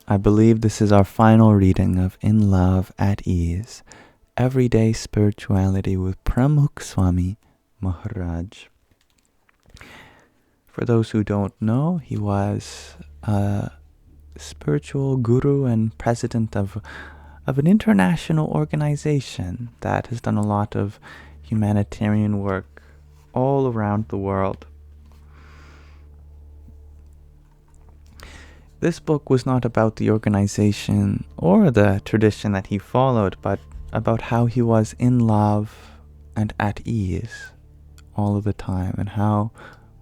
I believe this is our final reading of In Love at Ease, Everyday Spirituality with Pramukh Swami Maharaj. For those who don't know, he was a spiritual guru and president of an international organization that has done a lot of humanitarian work all around the world. This book was not about the organization or the tradition that he followed, but about how he was in love and at ease all of the time, and how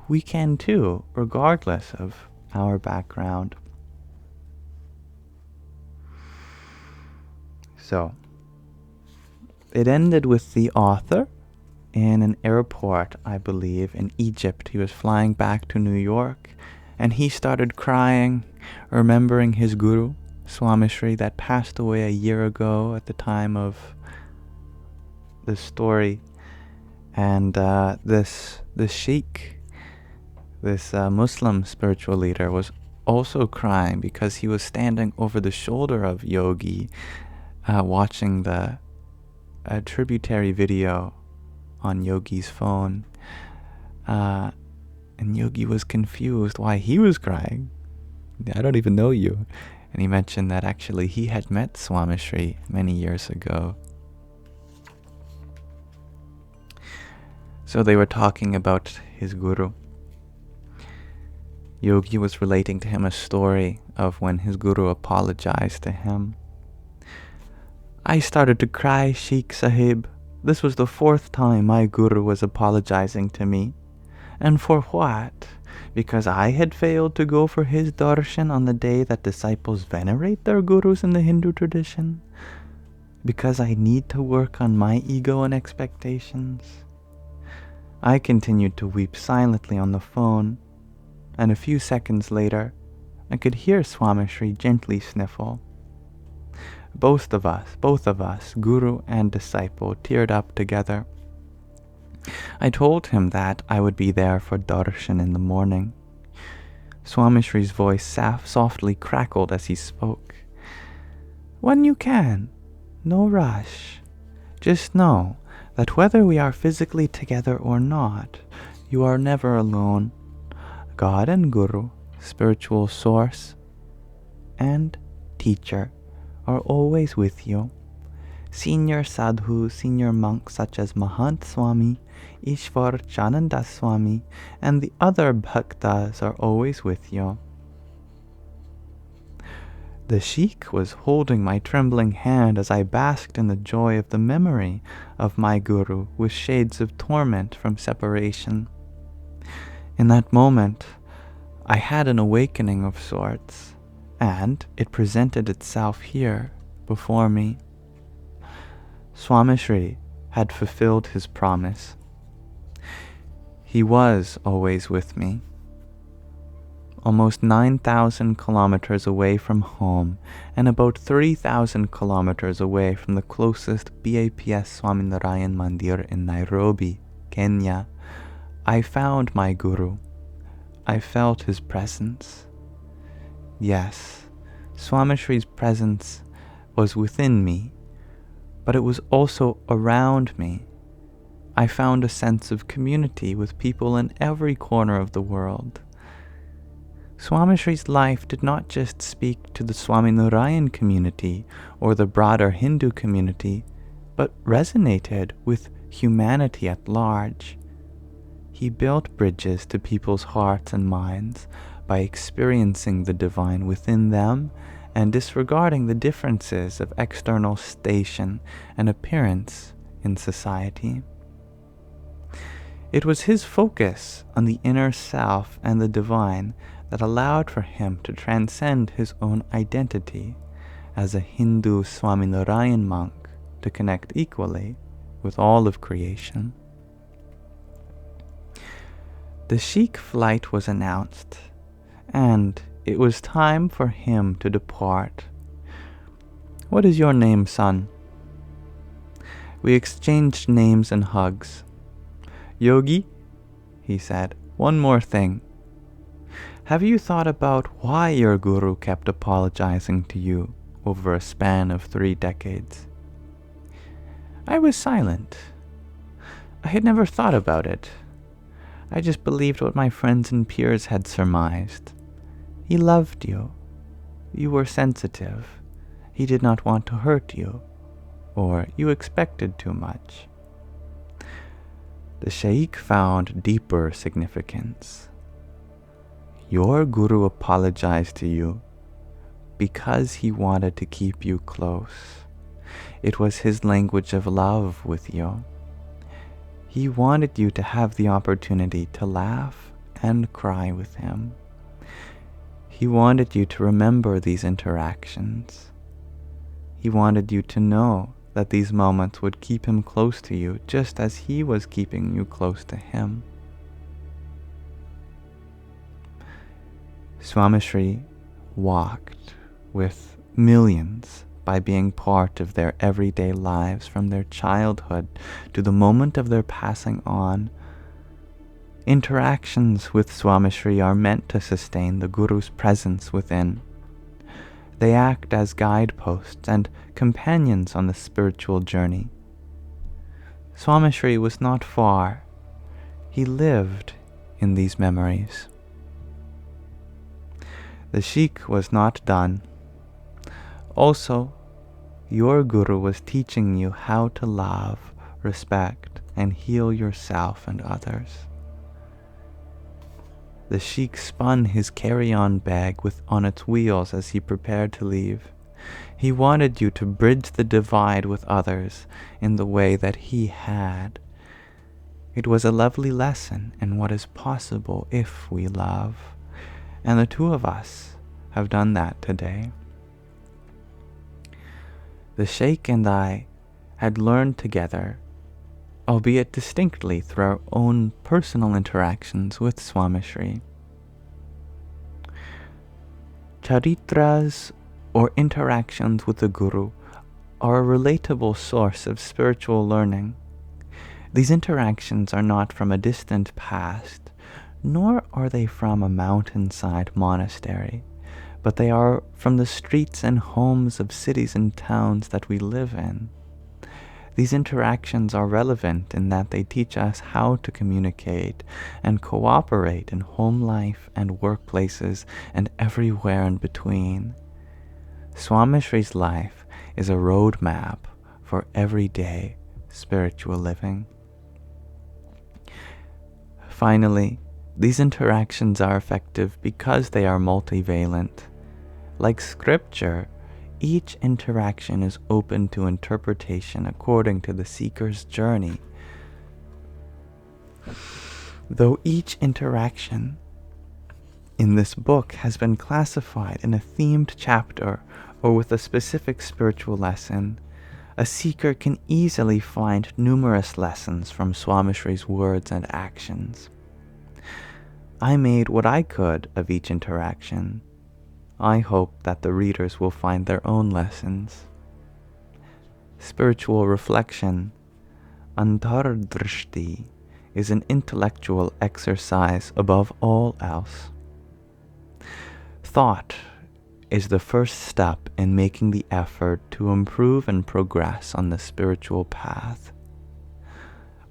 we can too, regardless of our background. So, it ended with the author in an airport, I believe, in Egypt. He was flying back to New York, and he started crying, remembering his guru, Swamishri, that passed away a year ago at the time of the story. And this sheikh, this Muslim spiritual leader, was also crying because he was standing over the shoulder of Yogi, watching the tributary video on Yogi's phone. And Yogi was confused why he was crying. I don't even know you. And he mentioned that actually he had met Swamishri many years ago. So they were talking about his guru. Yogi was relating to him a story of when his guru apologized to him. I started to cry, Sheikh Sahib. This was the 4th time my guru was apologizing to me. And for what? Because I had failed to go for his darshan on the day that disciples venerate their gurus in the Hindu tradition? Because I need to work on my ego and expectations? I continued to weep silently on the phone, and a few seconds later, I could hear Swamishri gently sniffle. Both of us, guru and disciple, teared up together. I told him that I would be there for darshan in the morning. Swamishri's voice softly crackled as he spoke. When you can, no rush. Just know that whether we are physically together or not, you are never alone. God and Guru, spiritual source, and teacher are always with you. Senior sadhus, senior monks such as Mahant Swami, Ishwar Chananda Swami, and the other bhaktas are always with you. The sheikh was holding my trembling hand as I basked in the joy of the memory of my guru with shades of torment from separation. In that moment, I had an awakening of sorts, and it presented itself here before me. Swamishri had fulfilled his promise. He was always with me. Almost 9,000 kilometers away from home and about 3,000 kilometers away from the closest BAPS Swaminarayan Mandir in Nairobi, Kenya, I found my guru. I felt his presence. Yes, Swamishri's presence was within me, but it was also around me. I found a sense of community with people in every corner of the world. Swamishri's life did not just speak to the Swaminarayan community or the broader Hindu community, but resonated with humanity at large. He built bridges to people's hearts and minds by experiencing the divine within them and disregarding the differences of external station and appearance in society. It was his focus on the inner self and the divine that allowed for him to transcend his own identity as a Hindu Swaminarayan monk to connect equally with all of creation. The Sheikh flight was announced, and it was time for him to depart. What is your name, son? We exchanged names and hugs. Yogi, he said, one more thing. Have you thought about why your guru kept apologizing to you over a span of 3 decades? I was silent. I had never thought about it. I just believed what my friends and peers had surmised. He loved you. You were sensitive. He did not want to hurt you, or you expected too much. The Shaykh found deeper significance. Your guru apologized to you because he wanted to keep you close. It was his language of love with you. He wanted you to have the opportunity to laugh and cry with him. He wanted you to remember these interactions. He wanted you to know that these moments would keep him close to you just as he was keeping you close to him. Swamishri walked with millions by being part of their everyday lives from their childhood to the moment of their passing on. Interactions with Swamishri are meant to sustain the Guru's presence within. They act as guideposts and companions on the spiritual journey. Swamishri was not far. He lived in these memories. The Sheikh was not done. Also, your Guru was teaching you how to love, respect, and heal yourself and others. The Sheikh spun his carry-on bag on its wheels as he prepared to leave. He wanted you to bridge the divide with others in the way that he had. It was a lovely lesson in what is possible if we love, and the two of us have done that today. The Sheikh and I had learned together, albeit distinctly through our own personal interactions with Swamishri. Charitras, or interactions with the Guru, are a relatable source of spiritual learning. These interactions are not from a distant past, nor are they from a mountainside monastery, but they are from the streets and homes of cities and towns that we live in. These interactions are relevant in that they teach us how to communicate and cooperate in home life and workplaces and everywhere in between. Swamishri's life is a roadmap for everyday spiritual living. Finally, these interactions are effective because they are multivalent. Like scripture, each interaction is open to interpretation according to the seeker's journey. Though each interaction in this book has been classified in a themed chapter or with a specific spiritual lesson, a seeker can easily find numerous lessons from Swamishri's words and actions. I made what I could of each interaction. I hope that the readers will find their own lessons. Spiritual reflection, antardrishti, is an intellectual exercise above all else. Thought is the first step in making the effort to improve and progress on the spiritual path.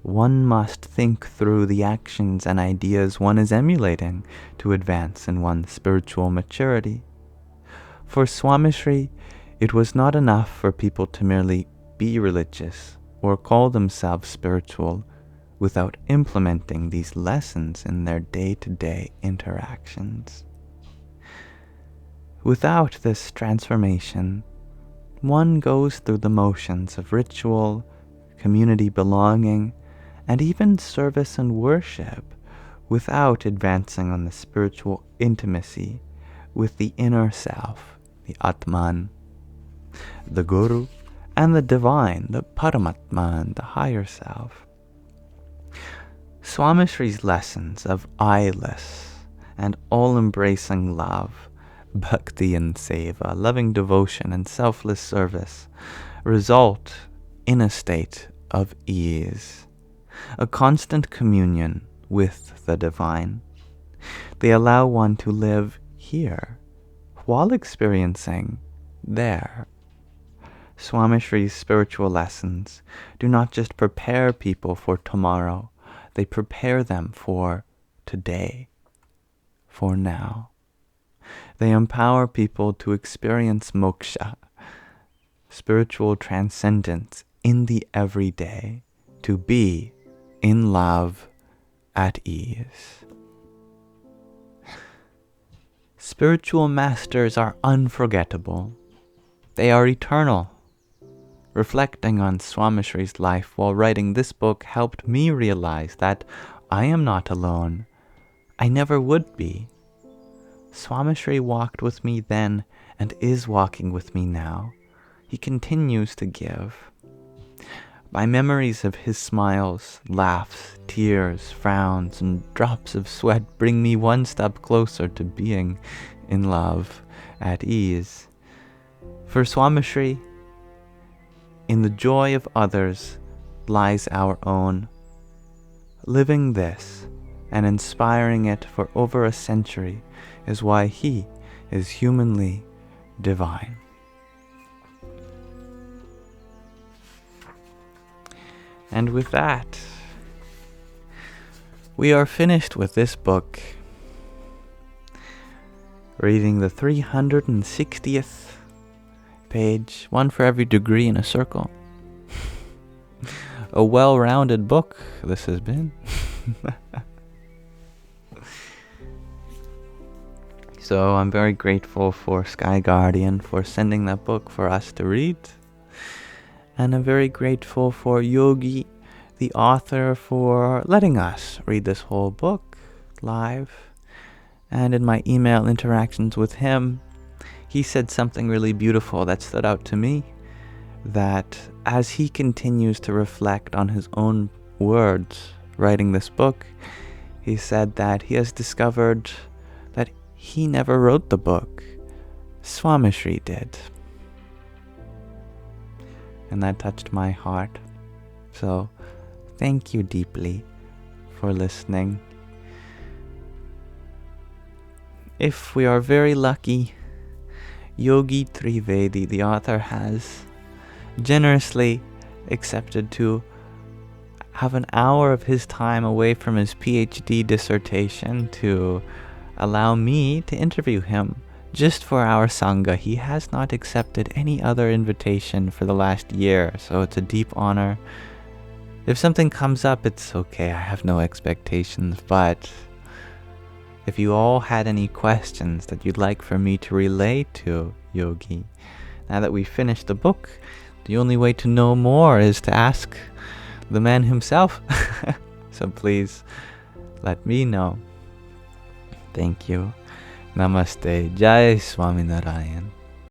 One must think through the actions and ideas one is emulating to advance in one's spiritual maturity. For Swamishri, it was not enough for people to merely be religious or call themselves spiritual without implementing these lessons in their day-to-day interactions. Without this transformation, one goes through the motions of ritual, community belonging, and even service and worship without advancing on the spiritual intimacy with the inner self, the Atman, the Guru, and the divine, the Paramatman, the higher self. Swamishri's lessons of eyeless and all-embracing love, bhakti and seva, loving devotion and selfless service, result in a state of ease, a constant communion with the divine. They allow one to live here while experiencing there. Swamishri's spiritual lessons do not just prepare people for tomorrow, they prepare them for today, for now. They empower people to experience moksha, spiritual transcendence in the everyday, to be in love, at ease. Spiritual masters are unforgettable. They are eternal. Reflecting on Swamishri's life while writing this book helped me realize that I am not alone. I never would be. Swamishri walked with me then and is walking with me now. He continues to give. My memories of his smiles, laughs, tears, frowns, and drops of sweat bring me one step closer to being in love, at ease. For Swamishri, in the joy of others lies our own. Living this and inspiring it for over a century is why he is humanly divine. And with that, we are finished with this book, reading the 360th page, one for every degree in a circle. A well-rounded book this has been. So I'm very grateful for Sky Guardian for sending that book for us to read. And I'm very grateful for Yogi, the author, for letting us read this whole book live. And in my email interactions with him, he said something really beautiful that stood out to me, that as he continues to reflect on his own words writing this book, he said that he has discovered that he never wrote the book. Swamishri did. And that touched my heart. So, thank you deeply for listening. If we are very lucky, Yogi Trivedi, the author, has generously accepted to have an hour of his time away from his PhD dissertation to allow me to interview him just for our Sangha. He has not accepted any other invitation for the last year, so it's a deep honor. If something comes up, it's okay. I have no expectations, but if you all had any questions that you'd like for me to relay to Yogi, now that we've finished the book, the only way to know more is to ask the man himself. So please let me know. Thank you. Namaste. Jai Swaminarayan.